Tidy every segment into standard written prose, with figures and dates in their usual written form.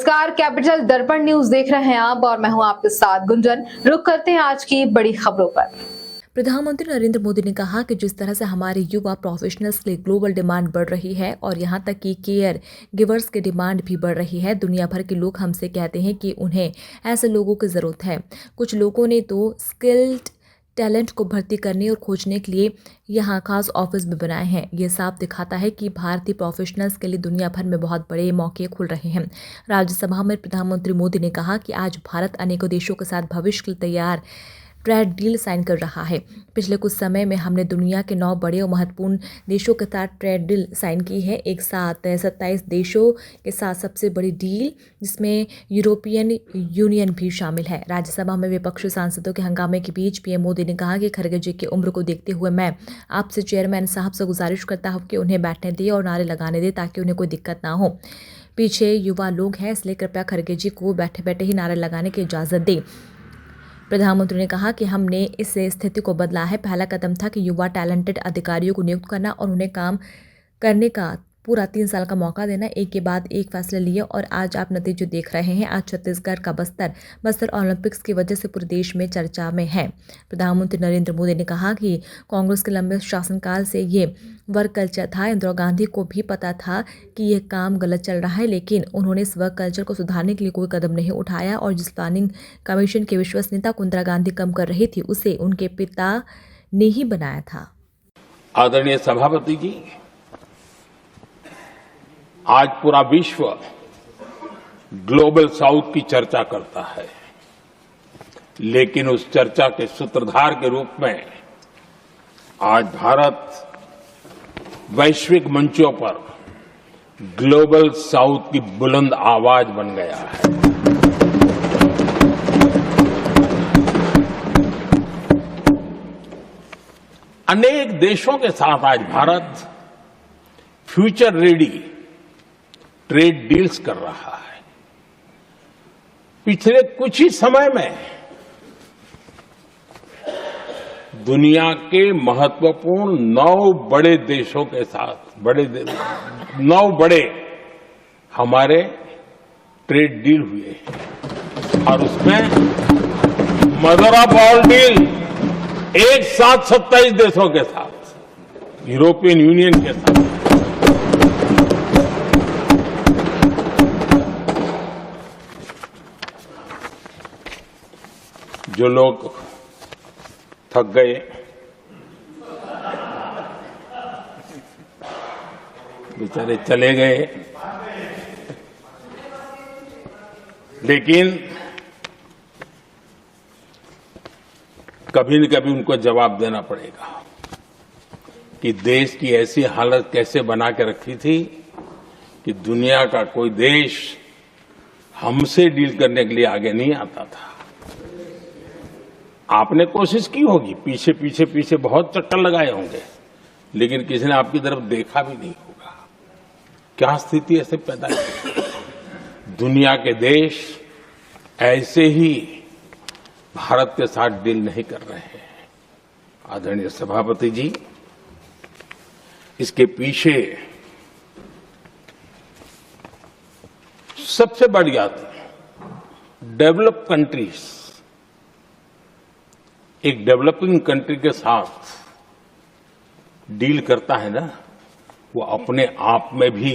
नमस्कार, कैपिटल दर्पण न्यूज देख रहे हैं आप और मैं हूं आपके साथ गुंजन। रुक करते हैं आज की बड़ी खबरों पर। प्रधानमंत्री नरेंद्र मोदी ने कहा कि जिस तरह से हमारे युवा प्रोफेशनल्स के लिए ग्लोबल डिमांड बढ़ रही है और यहां तक कि केयर गिवर्स की डिमांड भी बढ़ रही है, दुनिया भर के लोग हमसे कहते हैं कि उन्हें ऐसे लोगों की ज़रूरत है। कुछ लोगों ने तो स्किल्ड टैलेंट को भर्ती करने और खोजने के लिए यहाँ खास ऑफिस भी बनाए हैं। ये साफ दिखाता है कि भारतीय प्रोफेशनल्स के लिए दुनिया भर में बहुत बड़े मौके खुल रहे हैं। राज्यसभा में प्रधानमंत्री मोदी ने कहा कि आज भारत अनेकों देशों के साथ भविष्य के लिए तैयार ट्रेड डील साइन कर रहा है। पिछले कुछ समय में हमने दुनिया के 9 बड़े और महत्वपूर्ण देशों के साथ ट्रेड डील साइन की है। एक साथ 27 देशों के साथ सबसे बड़ी डील, जिसमें यूरोपियन यूनियन भी शामिल है। राज्यसभा में विपक्षी सांसदों के हंगामे के बीच पीएम मोदी ने कहा कि खड़गे जी की उम्र को देखते हुए मैं आपसे चेयरमैन साहब से गुजारिश करता हूँ कि उन्हें बैठने दें और नारे लगाने दें ताकि उन्हें कोई दिक्कत ना हो। पीछे युवा लोग हैं, इसलिए कृपया खड़गे जी को बैठे बैठे ही नारे लगाने की इजाज़त दें। प्रधानमंत्री ने कहा कि हमने इस स्थिति को बदला है। पहला कदम था कि युवा टैलेंटेड अधिकारियों को नियुक्त करना और उन्हें काम करने का पूरा 3 साल का मौका देना। एक के बाद एक फैसले लिए और आज आप नतीजे देख रहे हैं। आज छत्तीसगढ़ का बस्तर ओलंपिक्स की वजह से पूरे देश में चर्चा में है। प्रधानमंत्री नरेंद्र मोदी ने कहा कि कांग्रेस के लंबे शासनकाल से ये वर्क कल्चर था। इंदिरा गांधी को भी पता था कि ये काम गलत चल रहा है, लेकिन उन्होंने इस वर्क कल्चर को सुधारने के लिए कोई कदम नहीं उठाया और जिस प्लानिंग कमीशन की विश्वसनीयता को इंदिरा गांधी कम कर रही थी, उसे उनके पिता ने ही बनाया था। आदरणीय सभापति जी, आज पूरा विश्व ग्लोबल साउथ की चर्चा करता है, लेकिन उस चर्चा के सूत्रधार के रूप में आज भारत वैश्विक मंचों पर ग्लोबल साउथ की बुलंद आवाज बन गया है। अनेक देशों के साथ आज Bharat future ready trade deals कर रहा है। पिछले कुछ ही समय में दुनिया के महत्वपूर्ण 9 बड़े देशों के साथ 9 बड़े हमारे ट्रेड डील हुए हैं और उसमें मदर ऑफ ऑल डील एक साथ 27 देशों के साथ, यूरोपियन यूनियन के साथ। जो लोग थक गए, बेचारे चले गए, लेकिन कभी न कभी उनको जवाब देना पड़ेगा कि देश की ऐसी हालत कैसे बना के रखी थी कि दुनिया का कोई देश हमसे डील करने के लिए आगे नहीं आता था। आपने कोशिश की होगी, पीछे बहुत चक्कर लगाए होंगे, लेकिन किसी ने आपकी तरफ देखा भी नहीं होगा। क्या स्थिति ऐसे पैदा की? दुनिया के देश ऐसे ही भारत के साथ डील नहीं कर रहे हैं। आदरणीय सभापति जी, इसके पीछे सबसे बड़ी बात, डेवलप कंट्रीज एक डेवलपिंग कंट्री के साथ डील करता है ना, वो अपने आप में भी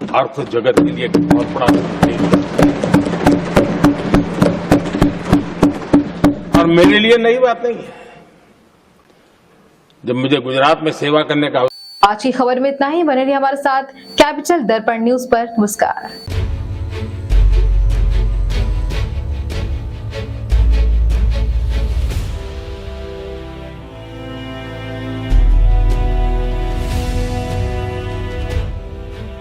अर्थ जगत के लिए एक बहुत बड़ा है। और मेरे लिए नई बात नहीं है। जब मुझे गुजरात में सेवा करने का आज की खबर में इतना ही। बने रहिए हमारे साथ कैपिटल दर्पण न्यूज पर। नमस्कार।